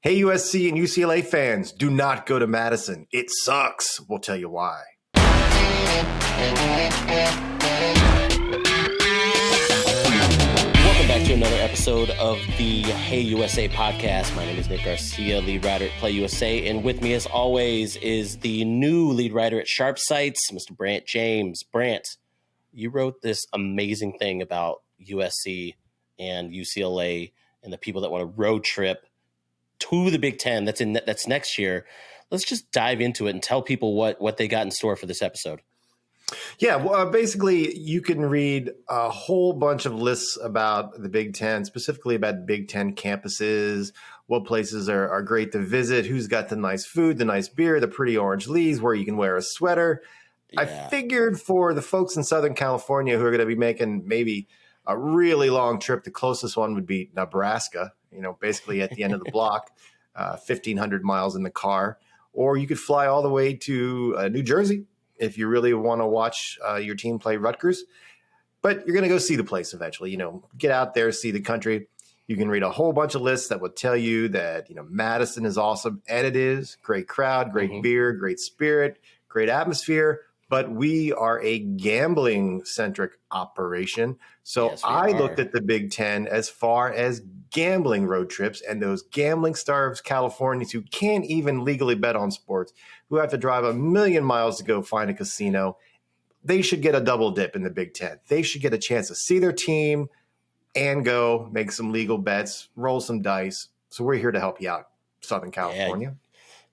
Hey, USC and UCLA fans, do not go to Madison. It sucks. We'll tell you why. Welcome back to another episode of the HeyUSA podcast. My name is Nick Garcia, lead writer at HeyUSA, and with me as always is the new lead writer at Sharp Sites, Mr. Brant James. Brant, you wrote this amazing thing about USC and UCLA and the people that want to road trip to the Big 10 that's next year. Let's just dive into it and tell people what they got in store for this episode. Yeah, well, basically, you can read a whole bunch of lists about the Big 10, specifically about Big 10 campuses, what places are great to visit, who's got the nice food, the nice beer, the pretty orange leaves, where you can wear a sweater. Yeah. I figured for the folks in Southern California who are going to be making maybe a really long trip, the closest one would be Nebraska, basically at the end of the block, 1,500 miles in the car. Or you could fly all the way to New Jersey if you really want to watch your team play Rutgers. But you're going to go see the place eventually. Get out there, see the country. You can read a whole bunch of lists that will tell you that, Madison is awesome. And it is. Great crowd, great beer, great spirit, great atmosphere. But we are a gambling-centric operation. So yes, I looked at the Big 10 as far as gambling road trips, and those gambling-starved Californians who can't even legally bet on sports, who have to drive 1,000,000 miles to go find a casino, they should get a double dip in the Big 10. They should get a chance to see their team and go make some legal bets, roll some dice. So we're here to help you out, Southern California. Yeah.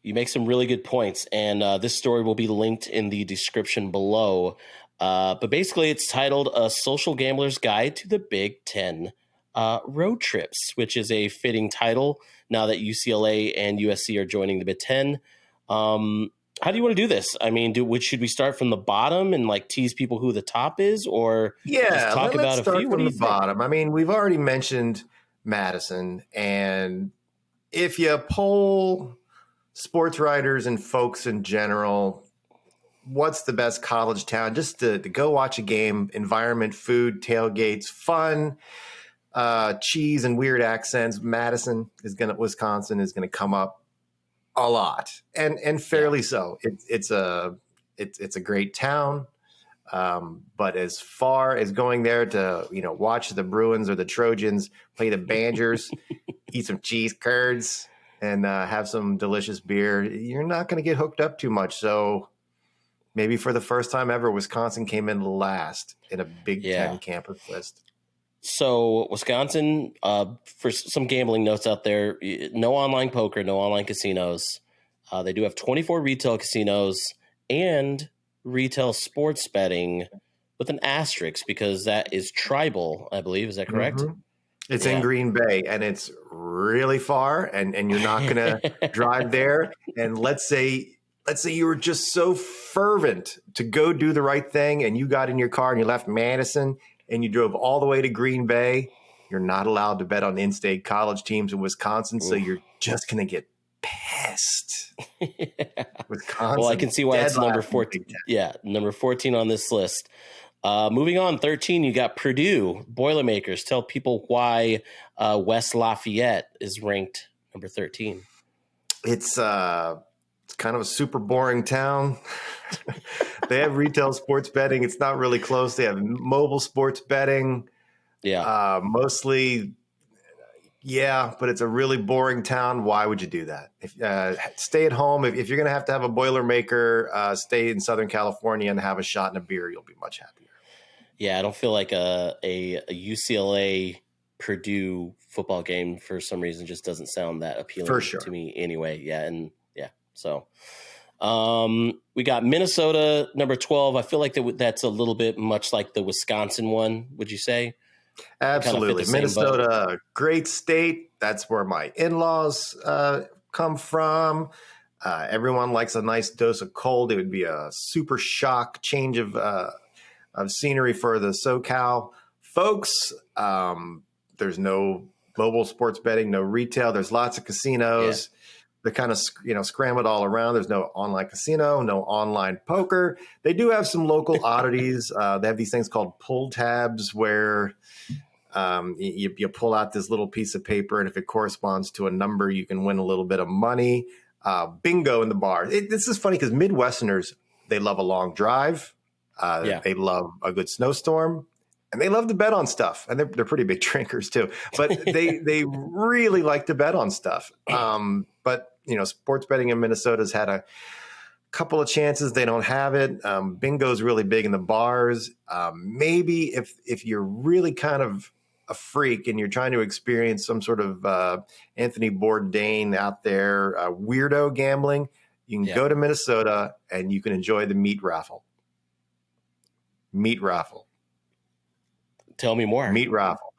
You make some really good points, and this story will be linked in the description below. But basically, it's titled A Social Gambler's Guide to the Big 10 Road Trips, which is a fitting title now that UCLA and USC are joining the Big 10. How do you want to do this? I mean, should we start from the bottom and tease people who the top is, or just talk about a few? From the bottom. I mean, we've already mentioned Madison, and if you poll sports writers and folks in general, what's the best college town just to go watch a game? Environment, food, tailgates, fun, cheese and weird accents. Wisconsin is gonna come up a lot, and fairly so. It's a great town, but as far as going there to watch the Bruins or the Trojans play the Badgers, eat some cheese curds, and have some delicious beer, you're not going to get hooked up too much. So maybe for the first time ever, Wisconsin came in last in a Big 10 campus list. So Wisconsin, for some gambling notes out there, no online poker, no online casinos. They do have 24 retail casinos and retail sports betting with an asterisk because that is tribal, I believe. Is that correct? Mm-hmm. It's in Green Bay, and it's really far, and you're not going to drive there. And let's say you were just so fervent to go do the right thing, and you got in your car and you left Madison and you drove all the way to Green Bay. You're not allowed to bet on in-state college teams in Wisconsin, so you're just going to get pissed. Wisconsin. Well, I can see why it's number 14. Yeah, number 14 on this list. Moving on, 13, you got Purdue, Boilermakers. Tell people why West Lafayette is ranked number 13. It's kind of a super boring town. They have retail sports betting. It's not really close. They have mobile sports betting. Yeah. Mostly, but it's a really boring town. Why would you do that? Stay at home. If you're going to have a Boilermaker, stay in Southern California and have a shot and a beer. You'll be much happier. Yeah, I don't feel like a UCLA Purdue football game for some reason just doesn't sound that appealing to me anyway. So we got Minnesota number 12. I feel like that's a little bit much like the Wisconsin one. Would you say? Absolutely. Minnesota, great state. That's where my in-laws come from. Everyone likes a nice dose of cold. It would be a super shock change of scenery for the SoCal folks. There's no mobile sports betting, no retail. There's lots of casinos. They're kind of scrambled all around. There's no online casino, no online poker. They do have some local oddities. They have these things called pull tabs where You pull out this little piece of paper, and if it corresponds to a number, you can win a little bit of money. Bingo in the bar. This is funny because Midwesterners, they love a long drive. They love a good snowstorm. And they love to bet on stuff, and they're pretty big drinkers too. But they really like to bet on stuff. But sports betting in Minnesota has had a couple of chances. They don't have it. Bingo is really big in the bars. Maybe if you're really kind of a freak and you're trying to experience some sort of Anthony Bourdain out there weirdo gambling, you can go to Minnesota and you can enjoy the meat raffle. Meat raffle. Tell me more. Meat raffle.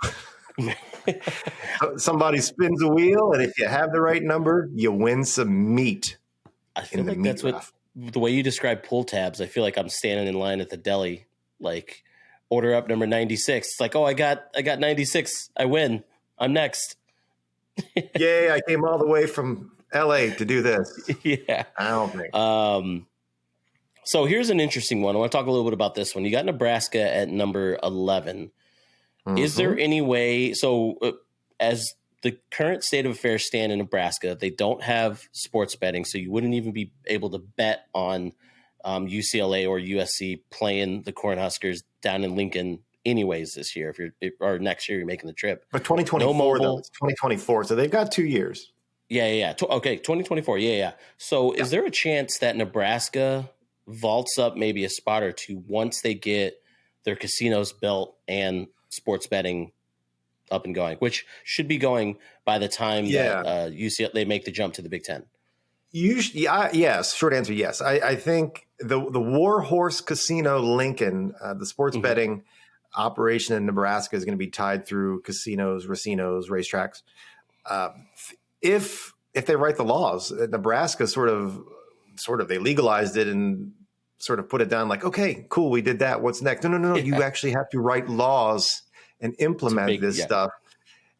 Somebody spins a wheel, and if you have the right number, you win some meat. I feel like that's what the way you describe pull tabs. I feel like I'm standing in line at the deli, like order up number 96. It's like, oh, I got 96. I win. I'm next. Yay! I came all the way from LA to do this. Yeah, I don't think. So here's an interesting one. I want to talk a little bit about this one. You got Nebraska at number 11. Is there any way? So as the current state of affairs stand in Nebraska, they don't have sports betting, so you wouldn't even be able to bet on UCLA or USC playing the Cornhuskers down in Lincoln anyways this year. Or next year you're making the trip. But 2024 though, it's 2024, so they've got 2 years. Yeah. Okay, 2024. Yeah. So is there a chance that Nebraska vaults up maybe a spot or two once they get their casinos built and sports betting up and going, which should be going by the time that UCLA they make the jump to the Big 10? Yes. Short answer, yes. I think the Warhorse Casino Lincoln, the sports betting operation in Nebraska is going to be tied through casinos, racinos, racetracks. If they write the laws, Nebraska sort of they legalized it and sort of put it down like, okay, cool, we did that. What's next? No. Yeah. You actually have to write laws and implement this stuff.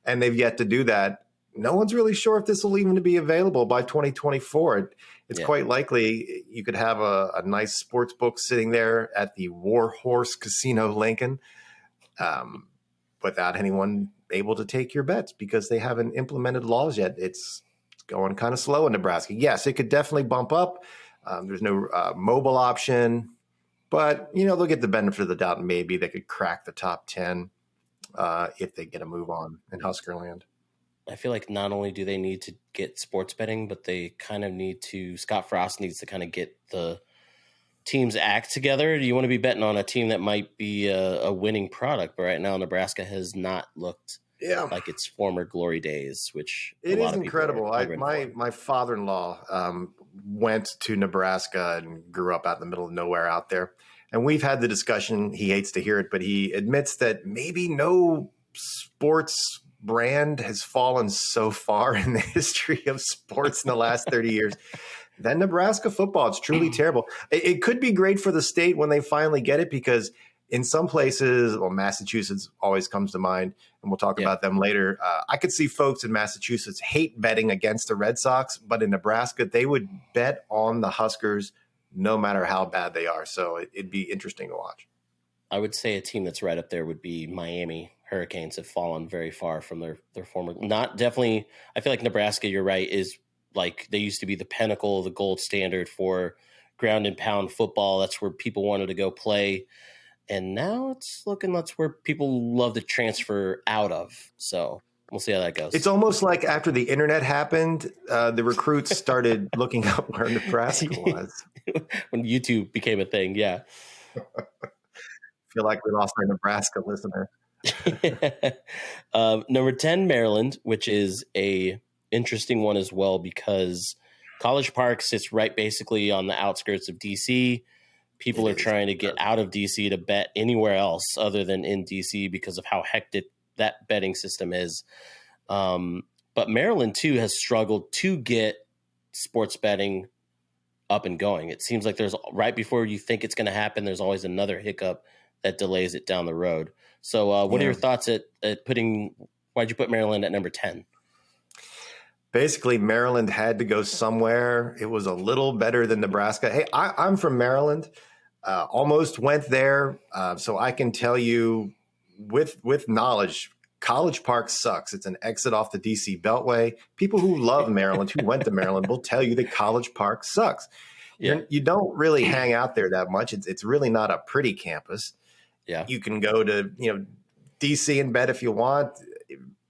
And they've yet to do that. No one's really sure if this will even be available by 2024. It's quite likely you could have a nice sports book sitting there at the Warhorse Casino Lincoln without anyone able to take your bets because they haven't implemented laws yet. It's going kind of slow in Nebraska. Yes, it could definitely bump up. There's no mobile option, but they'll get the benefit of the doubt. Maybe they could crack the top 10 if they get a move on in Huskerland. I feel like not only do they need to get sports betting, but they kind of need to. Scott Frost needs to kind of get the team's act together. Do you want to be betting on a team that might be a winning product? But right now, Nebraska has not looked like its former glory days, which it is incredible. My father-in-law went to Nebraska and grew up out in the middle of nowhere out there. And we've had the discussion. He hates to hear it, but he admits that maybe no sports brand has fallen so far in the history of sports in the last 30 years than Nebraska football. It's truly terrible. It could be great for the state when they finally get it because in some places, Massachusetts always comes to mind, and we'll talk about them later. I could see folks in Massachusetts hate betting against the Red Sox, but in Nebraska, they would bet on the Huskers no matter how bad they are. So it'd be interesting to watch. I would say a team that's right up there would be Miami. Hurricanes have fallen very far from their former. Not definitely. I feel like Nebraska, you're right, is like they used to be the pinnacle, the gold standard for ground and pound football. That's where people wanted to go play. And now it's looking that's where people love to transfer out of. So we'll see how that goes. It's almost like after the internet happened, the recruits started looking up where Nebraska was. When YouTube became a thing, yeah. I feel like we lost our Nebraska listener. Number 10, Maryland, which is a interesting one as well because College Park sits right basically on the outskirts of D.C., People are trying to get out of DC to bet anywhere else other than in DC because of how hectic that betting system is. But Maryland, too, has struggled to get sports betting up and going. It seems like there's right before you think it's going to happen, there's always another hiccup that delays it down the road. So what are your thoughts at putting – why'd you put Maryland at number 10? Basically, Maryland had to go somewhere. It was a little better than Nebraska. Hey, I'm from Maryland. Almost went there. So I can tell you with knowledge, College Park sucks. It's an exit off the DC Beltway. People who love Maryland, who went to Maryland, will tell you that College Park sucks. Yeah. You don't really hang out there that much. It's really not a pretty campus. Yeah. You can go to DC in bed if you want.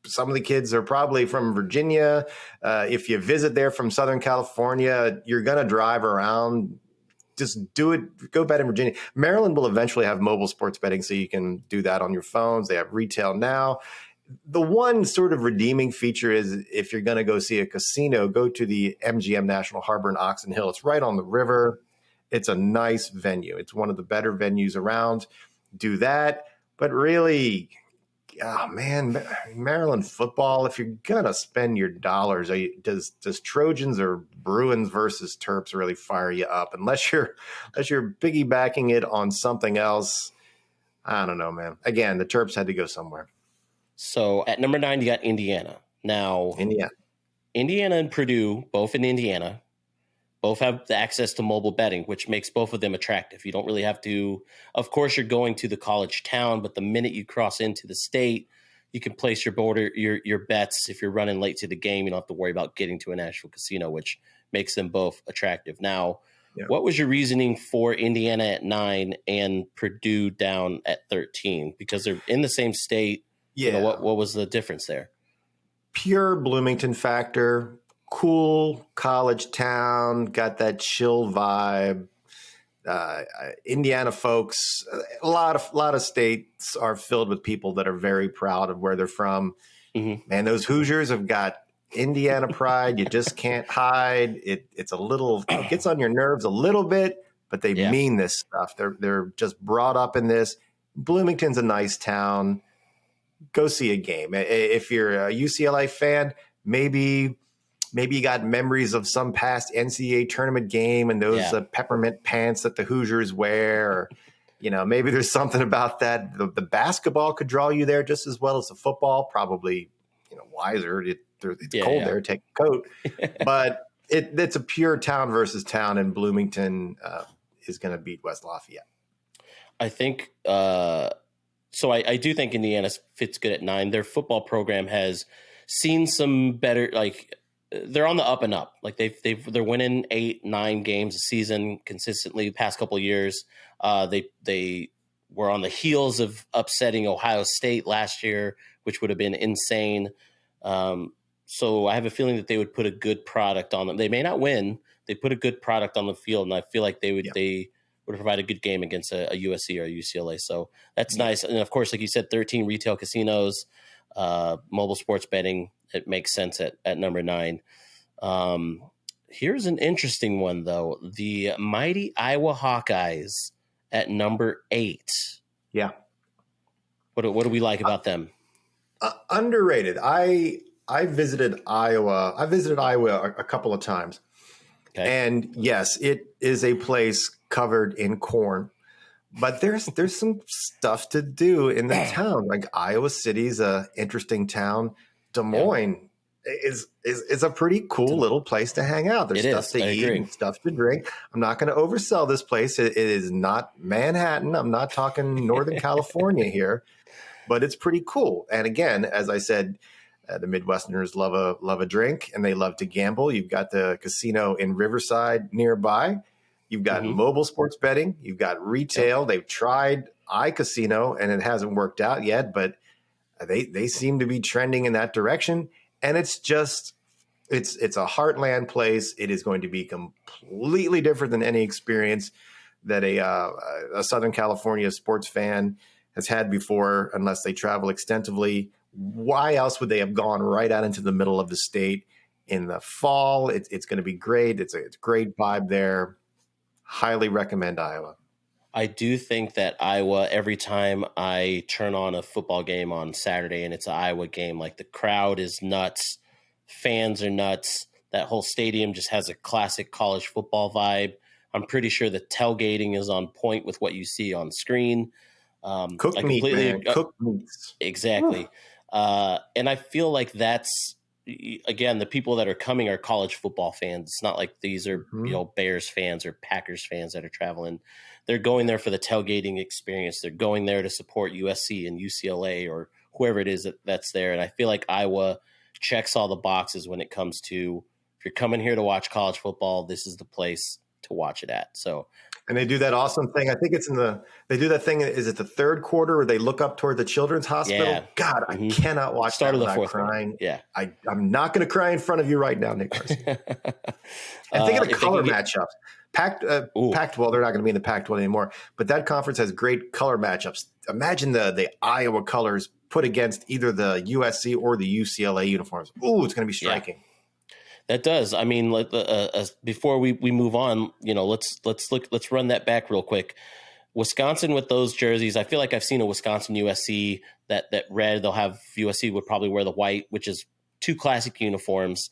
Some of the kids are probably from Virginia. If you visit there from Southern California, you're going to drive around. Just do it. Go bet in Virginia. Maryland will eventually have mobile sports betting, so you can do that on your phones. They have retail now. The one sort of redeeming feature is if you're going to go see a casino, go to the MGM National Harbor in Oxon Hill. It's right on the river. It's a nice venue. It's one of the better venues around. Do that. But really, oh man, Maryland football, if you're going to spend your dollars, does Trojans or Bruins versus Terps really fire you up? Unless you're piggybacking it on something else. I don't know, man. Again, the Terps had to go somewhere. So at number 9, you got Indiana. Now, Indiana and Purdue, both in Indiana, both have the access to mobile betting, which makes both of them attractive. You don't really have to, of course, you're going to the college town, but the minute you cross into the state, you can place your bets. If you're running late to the game, you don't have to worry about getting to an actual casino, which makes them both attractive. Now, what was your reasoning for Indiana at 9 and Purdue down at 13? Because they're in the same state. Yeah. What was the difference there? Pure Bloomington factor. Cool college town, got that chill vibe. Indiana folks, a lot of states are filled with people that are very proud of where they're from. Mm-hmm. Man, those Hoosiers have got Indiana pride. You just can't hide. It gets on your nerves a little bit, but they mean this stuff. They're just brought up in this. Bloomington's a nice town. Go see a game. If you're a UCLA fan, maybe you got memories of some past NCAA tournament game and those peppermint pants that the Hoosiers wear. Or, maybe there's something about that. The basketball could draw you there just as well as the football. Probably, wiser. It's cold there. Take a coat. But it's a pure town versus town, and Bloomington is going to beat West Lafayette. I think so. I do think Indiana fits good at 9. Their football program has seen some better, they're on the up and up. Like they're winning 8-9 games a season consistently the past couple of years. They were on the heels of upsetting Ohio State last year, which would have been insane. So I have a feeling that they would put a good product on them. They may not win. They put a good product on the field, and I feel like they would provide a good game against a USC or a UCLA. So that's nice. And of course, like you said, 13 retail casinos, mobile sports betting. It makes sense at number 9. Here's an interesting one, though. The mighty Iowa Hawkeyes at number 8. Yeah. What do we like about them? Underrated. I visited Iowa. I visited Iowa a couple of times. Okay. And yes, it is a place covered in corn. But there's some stuff to do in the town. Like Iowa City's a interesting town. Des Moines is a pretty cool little place to hang out. There's stuff to eat and stuff to drink. I'm not going to oversell this place. It is not Manhattan. I'm not talking Northern California here, but it's pretty cool. And again, as I said, the Midwesterners love a drink and they love to gamble. You've got the casino in Riverside nearby. You've got mobile sports betting. You've got retail. They've tried iCasino and it hasn't worked out yet, but they seem to be trending in that direction. And it's a heartland place. It is going to be completely different than any experience that a Southern California sports fan has had before, unless they travel extensively. Why else would they have gone right out into the middle of the state in the fall? It's going to be great. It's a great vibe there. Highly recommend Iowa. I do think that Iowa, every time I turn on a football game on Saturday and it's an Iowa game, like the crowd is nuts. Fans are nuts. That whole stadium just has a classic college football vibe. I'm pretty sure the tailgating is on point with what you see on screen. Cooked meat, man. Cooked meats. Exactly. And I feel like that's, again, the people that are coming are college football fans. It's not like these are Bears fans or Packers fans that are traveling. They're going there for the tailgating experience. They're going there to support USC and UCLA or whoever it is that's there. And I feel like Iowa checks all the boxes when it comes to, if you're coming here to watch college football, this is the place to watch it at. So, and they do that awesome thing. I think it's they do that thing. Is it the third quarter where they look up toward the children's hospital? Yeah. God, I cannot watch Start that of the without fourth crying. quarter. Yeah. I'm not going to cry in front of you right now, Nick Garcia. And think of the color matchups. Pac-12, they're not going to be in the Pac-12 anymore, but that conference has great color matchups. Imagine the Iowa colors put against either the USC or the UCLA uniforms. Ooh, it's going to be striking. Yeah. That does. I mean, before we move on, let's run that back real quick. Wisconsin with those jerseys, I feel like I've seen a Wisconsin USC that red. They'll have USC would probably wear the white, which is two classic uniforms.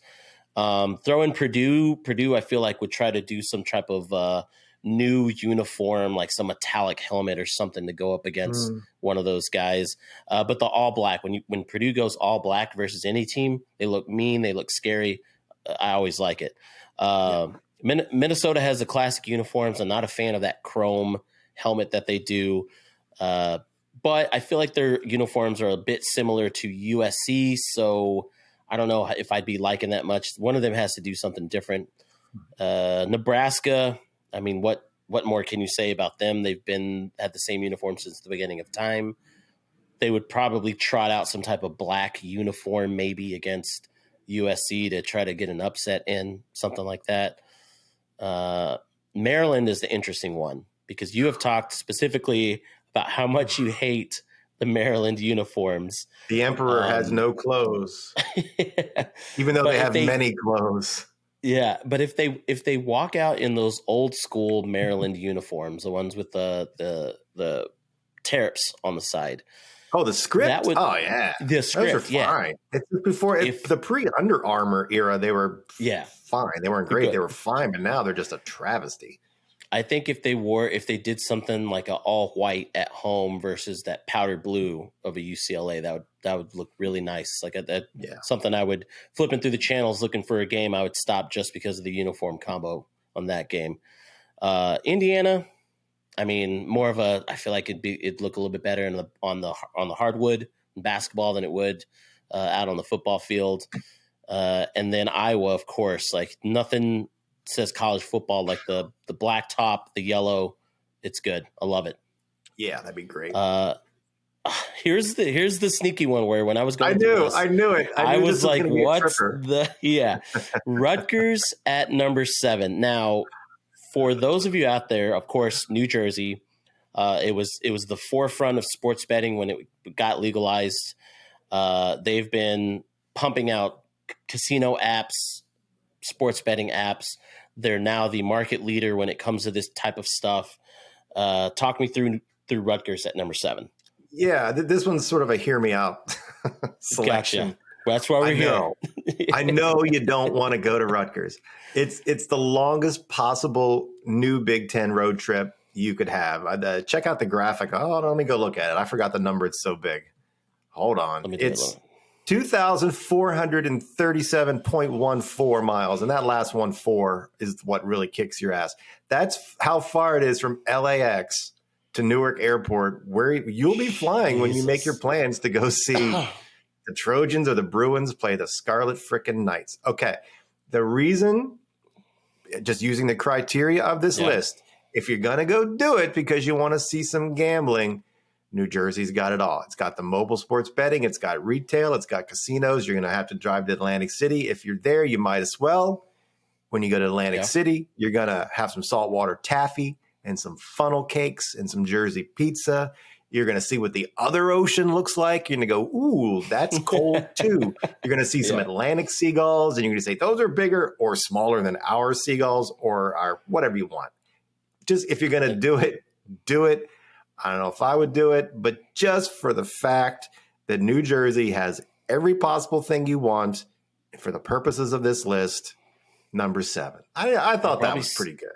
Throw in Purdue. Purdue, I feel like would try to do some type of new uniform, like some metallic helmet or something to go up against one of those guys. But the all black, when Purdue goes all black versus any team, they look mean. They look scary. I always like it. Minnesota has the classic uniforms. I'm not a fan of that chrome helmet that they do. But I feel like their uniforms are a bit similar to USC. So I don't know if I'd be liking that much. One of them has to do something different. Nebraska, I mean, what more can you say about them? They've had the same uniform since the beginning of time. They would probably trot out some type of black uniform maybe against USC to try to get an upset in, something like that. Maryland is the interesting one because you have talked specifically about how much you hate the Maryland uniforms. The emperor has no clothes, even though they have many clothes. Yeah, but if they walk out in those old school Maryland uniforms, the ones with the terps on the side. Oh, the script? Yeah. The script, those are fine. It's before the pre-Under Armour era, they were fine. They weren't great. They were fine, but now they're just a travesty. I think if they did something like an all white at home versus that powder blue of a UCLA, that would look really nice. Like something I would flipping through the channels looking for a game, I would stop just because of the uniform combo on that game. Indiana, I mean, more of I feel like it'd look a little bit better on the hardwood in basketball than it would out on the football field. And then Iowa, of course, like nothing says college football like the black top, the yellow. It's good. I love it. Yeah, that'd be great. Here's the sneaky one where when I was going I knew it. I was like, what's Rutgers at number 7. Now, for those of you out there, of course, New Jersey, it was the forefront of sports betting when it got legalized. They've been pumping out casino apps, sports betting apps. They're now the market leader when it comes to this type of stuff. Talk me through Rutgers at number 7. Yeah, this one's sort of a hear me out selection. Gotcha. That's why we're here. I know you don't want to go to Rutgers. It's the longest possible new Big 10 road trip you could have. Check out the graphic. Oh, let me go look at it. I forgot the number. It's so big. Hold on. It's 2,437.14 miles. And that last 4 is what really kicks your ass. That's how far it is from LAX to Newark Airport, where you'll be flying when you make your plans to go see the Trojans or the Bruins play the Scarlet frickin' Knights. Okay. The reason, just using the criteria of this list, if you're going to go do it because you want to see some gambling, New Jersey's got it all. It's got the mobile sports betting. It's got retail. It's got casinos. You're going to have to drive to Atlantic City. If you're there, you might as well. When you go to Atlantic City, you're going to have some saltwater taffy and some funnel cakes and some Jersey pizza. You're going to see what the other ocean looks like. You're going to go, ooh, that's cold too. You're going to see some Atlantic seagulls, and you're going to say those are bigger or smaller than our seagulls or our whatever you want. Just if you're going to do it, do it. I don't know if I would do it, but just for the fact that New Jersey has every possible thing you want, for the purposes of this list, number 7. I thought that was pretty good.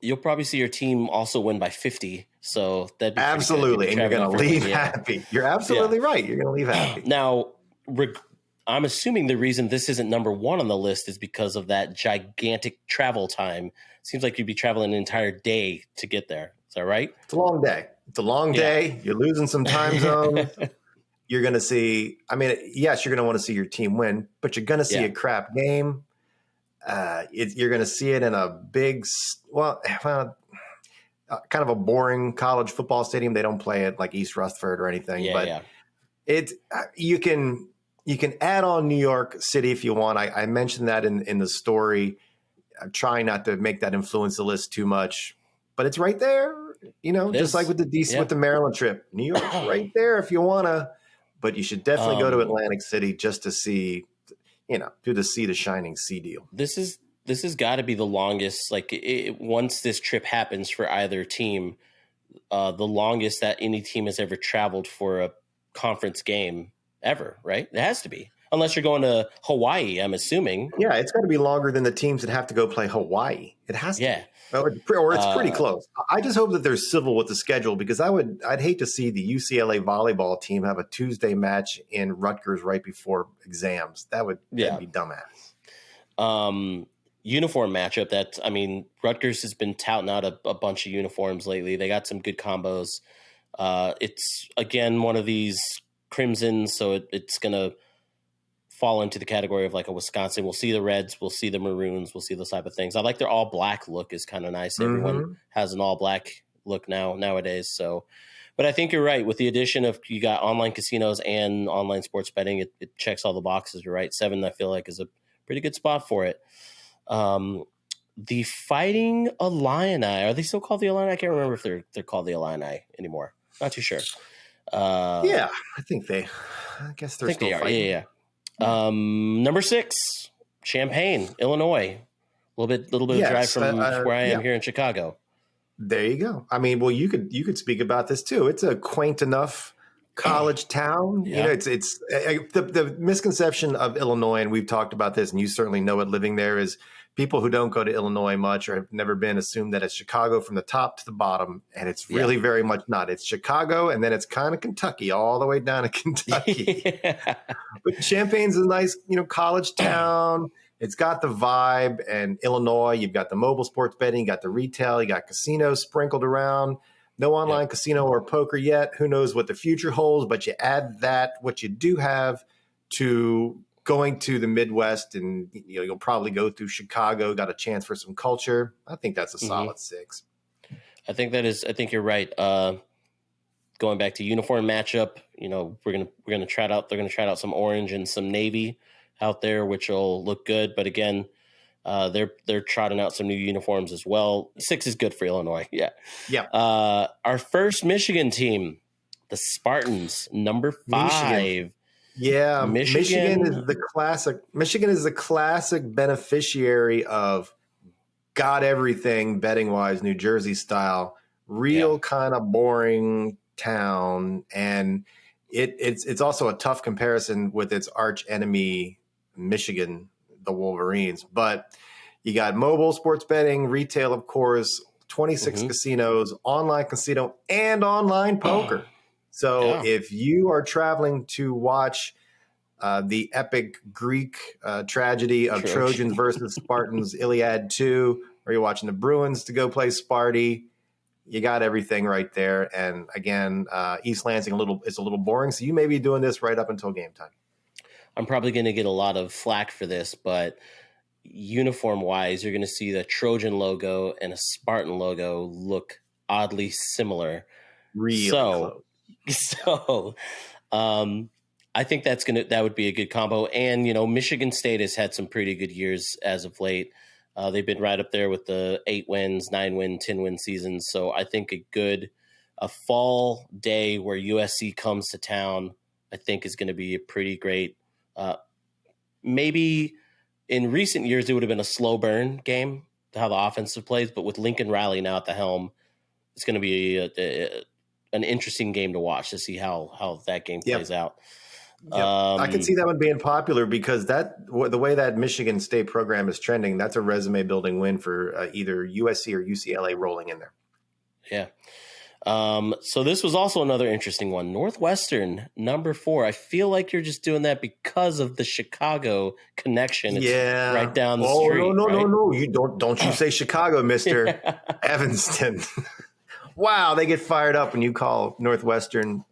You'll probably see your team also win by 50. So that'd be absolutely, and you're going to leave happy. You're absolutely right. You're going to leave happy. Now, I'm assuming the reason this isn't number 1 on the list is because of that gigantic travel time. Seems like you'd be traveling an entire day to get there. Is that right? It's a long day. It's a long day. You're losing some time zones. you're going to see, I mean, yes, you're going to want to see your team win, but you're going to see a crap game. You're going to see it in a big, kind of a boring college football stadium. They don't play it like East Rutherford or anything, you can add on New York City if you want. I mentioned that in the story. I'm trying not to make that influence the list too much, but it's right there. Just like with the DC with the Maryland trip, New York's right there if you want to. But you should definitely go to Atlantic City just to see, to see the Shining Sea deal. This has got to be the longest. Once this trip happens for either team, the longest that any team has ever traveled for a conference game ever, right? It has to be, unless you're going to Hawaii, I'm assuming. Yeah, it's got to be longer than the teams that have to go play Hawaii. It has to be. Or it's pretty close. I just hope that they're civil with the schedule, because I'd hate to see the UCLA volleyball team have a Tuesday match in Rutgers right before exams. That'd be dumbass. Uniform matchup. Rutgers has been touting out a bunch of uniforms lately. They got some good combos. It's, again, one of these crimsons, so it's going to fall into the category of like a Wisconsin. We'll see the reds, we'll see the maroons, we'll see those type of things. I like their all black look is kind of nice. Everyone has an all black look nowadays. So, but I think you're right with the addition of, you got online casinos and online sports betting. It checks all the boxes. You're right. 7, I feel like, is a pretty good spot for it. The Fighting Illini, are they still called the Illini? I can't remember if they're called the Illini anymore. Not too sure. I guess they're still fighting. Yeah. Number 6, Champaign, Illinois. A little bit of drive from where I am here in Chicago. There you go. You could speak about this too. It's a quaint enough college town. Yeah. It's the misconception of Illinois, and we've talked about this, and you certainly know it living there, is people who don't go to Illinois much or have never been assume that it's Chicago from the top to the bottom, and it's really very much not. It's Chicago, and then it's kind of Kentucky all the way down to Kentucky. But Champaign's a nice, college town. It's got the vibe. And Illinois, you've got the mobile sports betting, you got the retail, you got casinos sprinkled around. No online casino or poker yet. Who knows what the future holds? But you add that, what you do have, to going to the Midwest, and you'll probably go through Chicago, got a chance for some culture. I think that's a solid 6. I think you're right. Going back to uniform matchup, they're gonna try out some orange and some navy out there, which will look good. But again, they're trotting out some new uniforms as well. 6 is good for Illinois. Yeah. Our first Michigan team, the Spartans, number 5. Yeah, Michigan is the classic. Michigan is the classic beneficiary of got everything betting wise, New Jersey style, real kind of boring town, and it's also a tough comparison with its arch enemy, Michigan, the Wolverines. But you got mobile sports betting, retail, of course, 26 casinos, online casino, and online poker. So if you are traveling to watch the epic Greek tragedy of Trojans versus Spartans, Iliad 2, or you're watching the Bruins to go play Sparty, you got everything right there. And again, East Lansing is a little boring, so you may be doing this right up until game time. I'm probably going to get a lot of flack for this, but uniform-wise, you're going to see the Trojan logo and a Spartan logo look oddly similar. Really close. So, I think that would be a good combo. And, Michigan State has had some pretty good years as of late. They've been right up there with the 8 wins, 9 win, 10 win seasons. So I think a fall day where USC comes to town, I think is going to be a pretty great, maybe in recent years, it would have been a slow burn game to how the offensive plays, but with Lincoln Riley now at the helm, it's going to be an interesting game to watch to see how that game plays out. I can see that one being popular because the way that Michigan State program is trending, that's a resume building win for either USC or UCLA rolling in there. Yeah. So this was also another interesting one. Northwestern, number 4. I feel like you're just doing that because of the Chicago connection. It's right down the street. No. You don't you say Chicago, Mr. Evanston. wow, they get fired up when you call Northwestern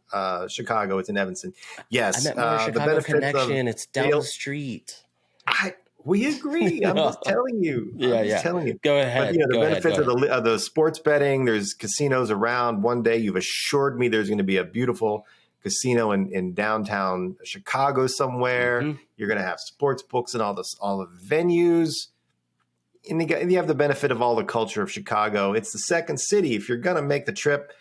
Chicago. It's in Evanston. I Yes, meant more the Chicago benefits of connection. It's down the street. we agree. I'm just telling you. Yeah. Go But ahead. the Go ahead. benefits of the sports betting. There's casinos around. One day, you've assured me there's going to be a beautiful casino in downtown Chicago somewhere. Mm-hmm. You're going to have sports books and all the venues. And you have the benefit of all the culture of Chicago. It's the second city. If you're going to make the trip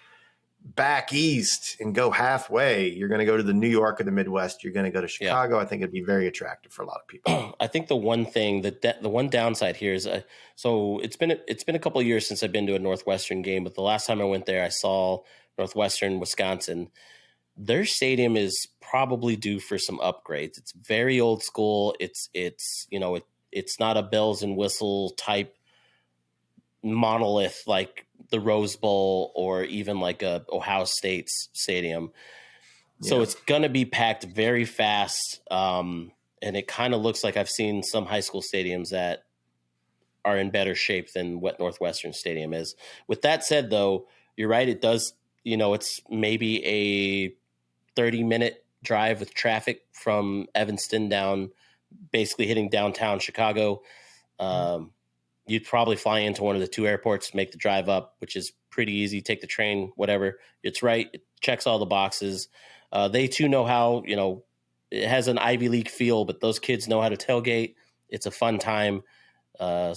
back east and go halfway, you're going to go to the New York or the Midwest. You're going to go to Chicago. I think it'd be very attractive for a lot of people. I think the one thing the one downside here is so it's been a couple of years since I've been to a Northwestern game, but the last time I went there, I saw Northwestern Wisconsin. Their stadium is probably due for some upgrades. It's very old school. It's not a bells and whistle type monolith like the Rose Bowl or even like a Ohio State's stadium. So it's going to be packed very fast. And it kind of looks like I've seen some high school stadiums that are in better shape than what Northwestern Stadium is. With that said, though, you're right. It does, it's maybe a 30-minute drive with traffic from Evanston down, basically hitting downtown Chicago. You'd probably fly into one of the two airports, make the drive up, which is pretty easy. Take the train, whatever. It's right. It checks all the boxes. They too know how, it has an Ivy League feel, but those kids know how to tailgate. It's a fun time. I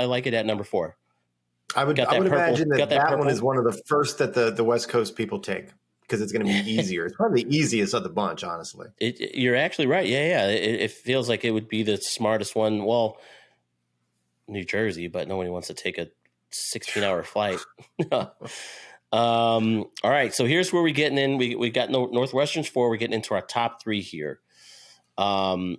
like it at number 4. I would imagine that one is one of the first that the West Coast people take because it's going to be easier. It's probably the easiest of the bunch, honestly. You're actually right. Yeah. It feels like it would be the smartest one. Well, New Jersey, but nobody wants to take a 16-hour flight. All right, so here's where we're getting in. We got Northwestern's 4. We're getting into our top 3 here. I'm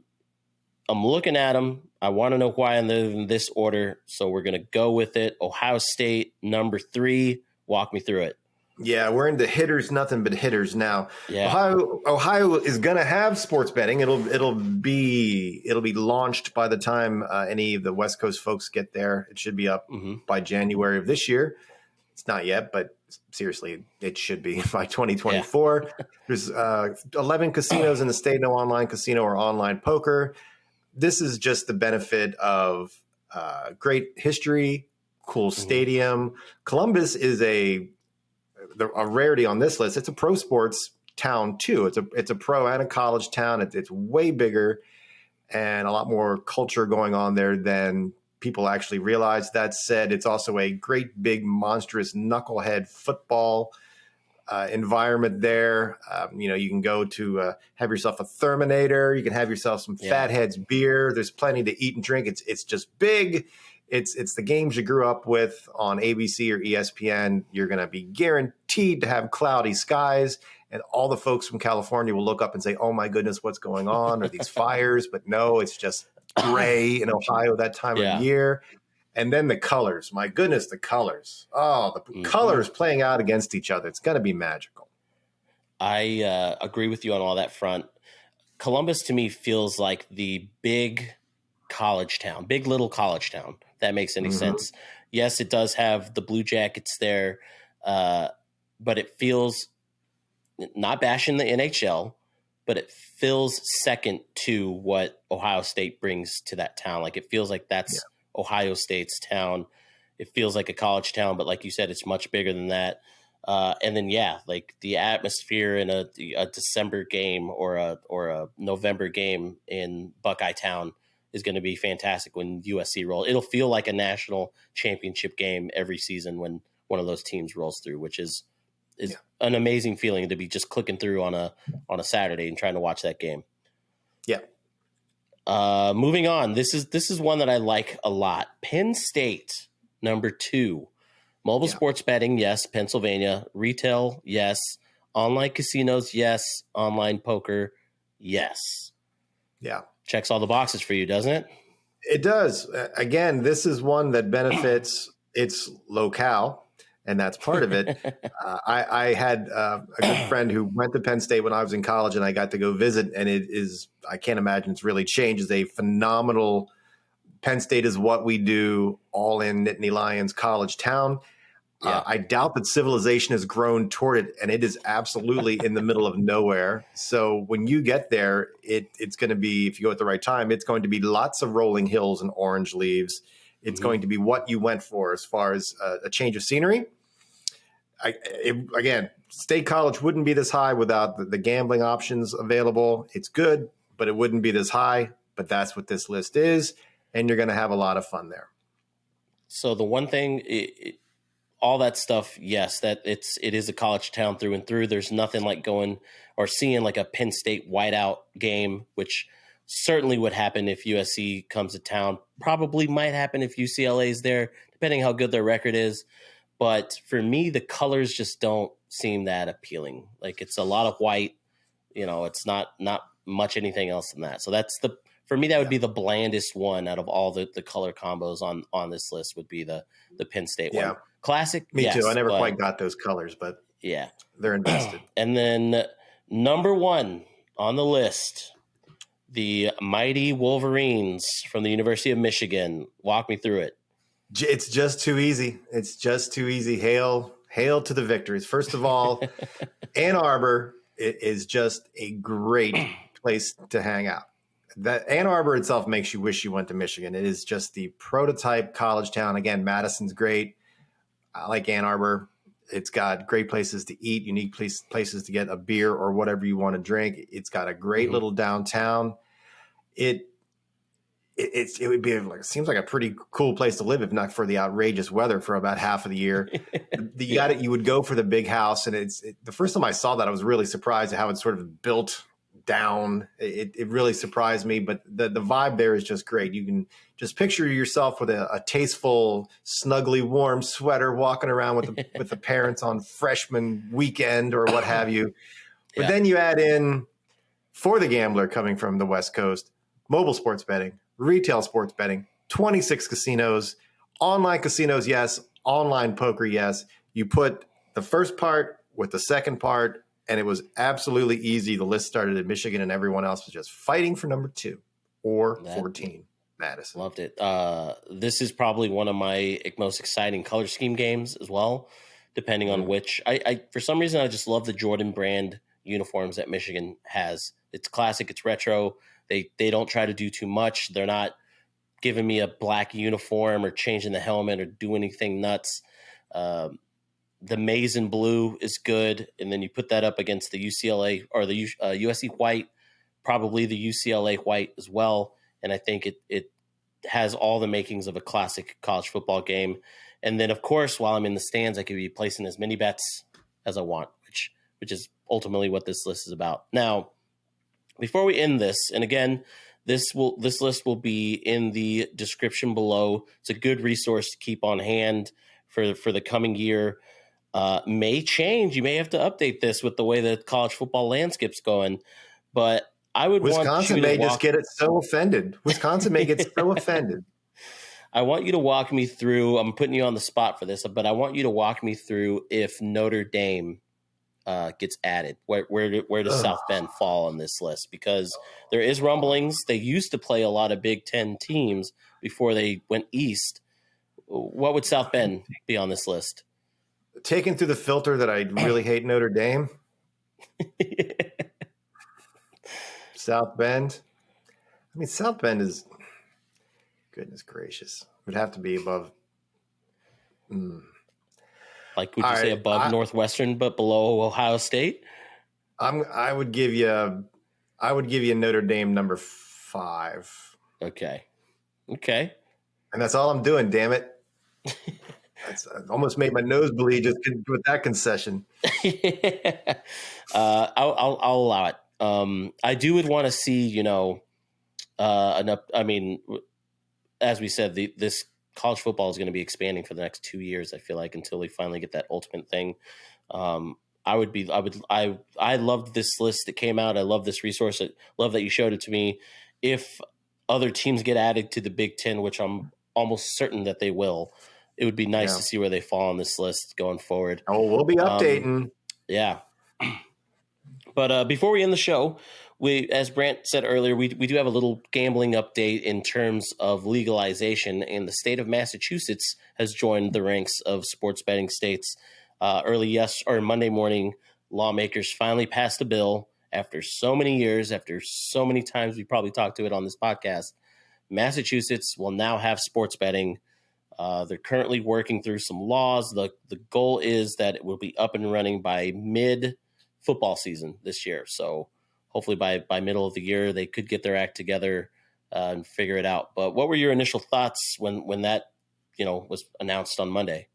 looking at them. I want to know why I'm in this order, so we're going to go with it. Ohio State, number 3. Walk me through it. Yeah, we're into hitters, nothing but hitters now. Yeah. Ohio is going to have sports betting. It'll be launched by the time any of the West Coast folks get there. It should be up by January of this year. It's not yet, but seriously, it should be by 2024. Yeah. There's 11 casinos in the state, no online casino or online poker. This is just the benefit of great history, cool stadium. Columbus is a rarity on this list. It's a pro sports town too. It's a pro and a college town. It's way bigger and a lot more culture going on there than people actually realize. That said, it's also a great big monstrous knucklehead football environment there. You can go to have yourself a Therminator. You can have yourself some Fatheads beer. There's plenty to eat and drink. It's just big. It's the games you grew up with on ABC or ESPN. You're going to be guaranteed to have cloudy skies, and all the folks from California will look up and say, "Oh my goodness, what's going on? Are these fires?" But no, it's just gray in Ohio that time of year. And then the colors. My goodness, the colors. Oh, the colors playing out against each other. It's going to be magical. I agree with you on all that front. Columbus to me feels like the big college town, big little college town. If that makes any sense. Yes, it does have the Blue Jackets there, but it feels, not bashing the NHL, but it feels second to what Ohio State brings to that town. Like it feels like that's Ohio State's town. It feels like a college town, but like you said, it's much bigger than that. And then, like the atmosphere in a December game or a November game in Buckeye Town is going to be fantastic when USC rolls. It'll feel like a national championship game every season when one of those teams rolls through, which is an amazing feeling to be just clicking through on a Saturday and trying to watch that game. Yeah. Moving on. This is one that I like a lot. Penn State, number 2. Mobile sports betting, yes. Pennsylvania. Retail, yes. Online casinos, yes. Online poker, yes. Yeah. Checks all the boxes for you, doesn't it? It does. Again, this is one that benefits its locale, and that's part of it. I had a good friend who went to Penn State when I was in college, and I got to go visit, and it is, I can't imagine it's really changed. It's a phenomenal, Penn State is what we do, all in Nittany Lions college town. Yeah. I doubt that civilization has grown toward it, and it is absolutely in the middle of nowhere. So when you get there, it's going to be, if you go at the right time, it's going to be lots of rolling hills and orange leaves. It's going to be what you went for as far as a change of scenery. Again, State College wouldn't be this high without the gambling options available. It's good, but it wouldn't be this high. But that's what this list is, and you're going to have a lot of fun there. So the one thing, all that stuff, yes, that it is a college town through and through. There's nothing like going or seeing like a Penn State whiteout game, which certainly would happen if USC comes to town. Probably might happen if UCLA is there, depending how good their record is. But for me, the colors just don't seem that appealing. Like it's a lot of white, it's not much anything else than that. So for me, that would be the blandest one out of all the color combos on this list would be the Penn State one. Classic. Me yes, too. I never quite got those colors, but yeah, they're invested. And then number 1 on the list, the mighty Wolverines from the University of Michigan. Walk me through it. It's just too easy. It's just too easy. Hail to the victories. First of all, Ann Arbor is just a great place to hang out. That Ann Arbor itself makes you wish you went to Michigan. It is just the prototype college town. Again, Madison's great. I like Ann Arbor. It's got great places to eat, unique places to get a beer or whatever you want to drink. It's got a great little downtown. It would be like, seems like a pretty cool place to live if not for the outrageous weather for about half of the year. You would go for the big house, and the first time I saw that, I was really surprised at how it's sort of built down. It really surprised me, but the vibe there is just great. You can just picture yourself with a tasteful, snugly warm sweater walking around with the parents on freshman weekend or what have you. But then you add in, for the gambler coming from the West Coast, mobile sports betting, retail sports betting, 26 casinos, online casinos, yes, online poker, yes. You put the first part with the second part, and it was absolutely easy. The list started in Michigan, and everyone else was just fighting for number 2 or 14, Madison. Loved it. This is probably one of my most exciting color scheme games as well, depending on which. I for some reason, I just love the Jordan brand uniforms that Michigan has. It's classic. It's retro. They don't try to do too much. They're not giving me a black uniform or changing the helmet or do anything nuts. The maize and blue is good, and then you put that up against the UCLA or the USC white, probably the UCLA white as well. And I think it has all the makings of a classic college football game. And then, of course, while I'm in the stands, I could be placing as many bets as I want, which is ultimately what this list is about. Now, before we end this, and again, this list will be in the description below. It's a good resource to keep on hand for the coming year. May change. You may have to update this with the way the college football landscape's going. But I would Wisconsin may just get it so offended. Wisconsin may get so offended. I want you to walk me through. I'm putting you on the spot for this, but I want you to walk me through if Notre Dame gets added. Where does South Bend fall on this list? Because there is rumblings. They used to play a lot of Big 10 teams before they went east. What would South Bend be on this list? Taken through the filter that I really hate Notre Dame. South Bend. I mean, South Bend is, goodness gracious, would have to be above. Like, would you say above Northwestern, but below Ohio State? I would give you Notre Dame number 5. Okay. And that's all I'm doing. Damn it! I almost made my nose bleed just with that concession. I'll allow it. I would want to see, as we said, this college football is going to be expanding for the next 2 years. I feel like until we finally get that ultimate thing. I loved this list that came out. I love this resource. I love that you showed it to me. If other teams get added to the Big 10, which I'm almost certain that they will, it would be nice to see where they fall on this list going forward. Oh, we'll be updating. Yeah. But before we end the show, as Brant said earlier, we do have a little gambling update in terms of legalization, and the state of Massachusetts has joined the ranks of sports betting states. Monday morning, lawmakers finally passed a bill after so many years, after so many times we probably talked to it on this podcast. Massachusetts will now have sports betting. They're currently working through some laws. The goal is that it will be up and running by mid football season this year. So hopefully by middle of the year, they could get their act together and figure it out. But what were your initial thoughts when that, was announced on Monday?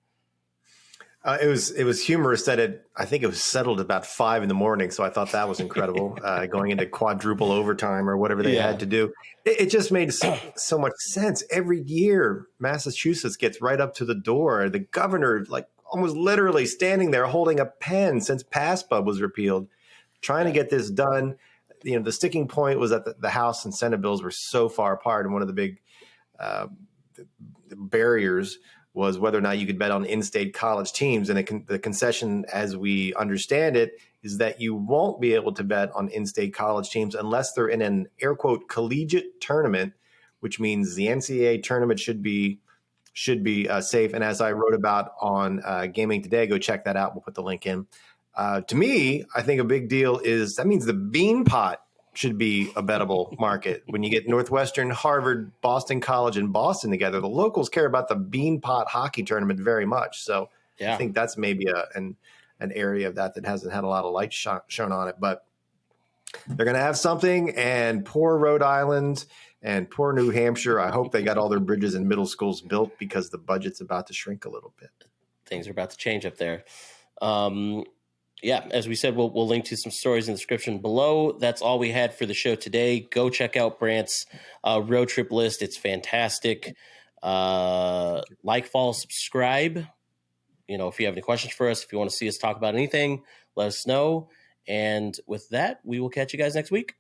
It was humorous that I think it was settled about 5 a.m. So I thought that was incredible, going into quadruple overtime or whatever they had to do. It just made so much sense. Every year, Massachusetts gets right up to the door. The governor, like almost literally standing there holding a pen since PASPA was repealed, trying to get this done. The sticking point was that the House and Senate bills were so far apart, and one of the big barriers was whether or not you could bet on in-state college teams. And the concession, as we understand it, is that you won't be able to bet on in-state college teams unless they're in an air quote collegiate tournament, which means the NCAA tournament should be safe. And as I wrote about on Gaming Today, go check that out. We'll put the link in. To me, I think a big deal is that means the bean pot should be a bettable market. When you get Northwestern, Harvard, Boston College, and Boston together, the locals care about the bean pot hockey tournament very much. So I think that's maybe an area of that hasn't had a lot of light shown on it. But they're going to have something, and poor Rhode Island and poor New Hampshire, I hope they got all their bridges and middle schools built because the budget's about to shrink a little bit. Things are about to change up there. As we said, we'll link to some stories in the description below. That's all we had for the show today. Go check out Brant's road trip list. It's fantastic. Follow, subscribe. If you have any questions for us, if you want to see us talk about anything, let us know. And with that, we will catch you guys next week.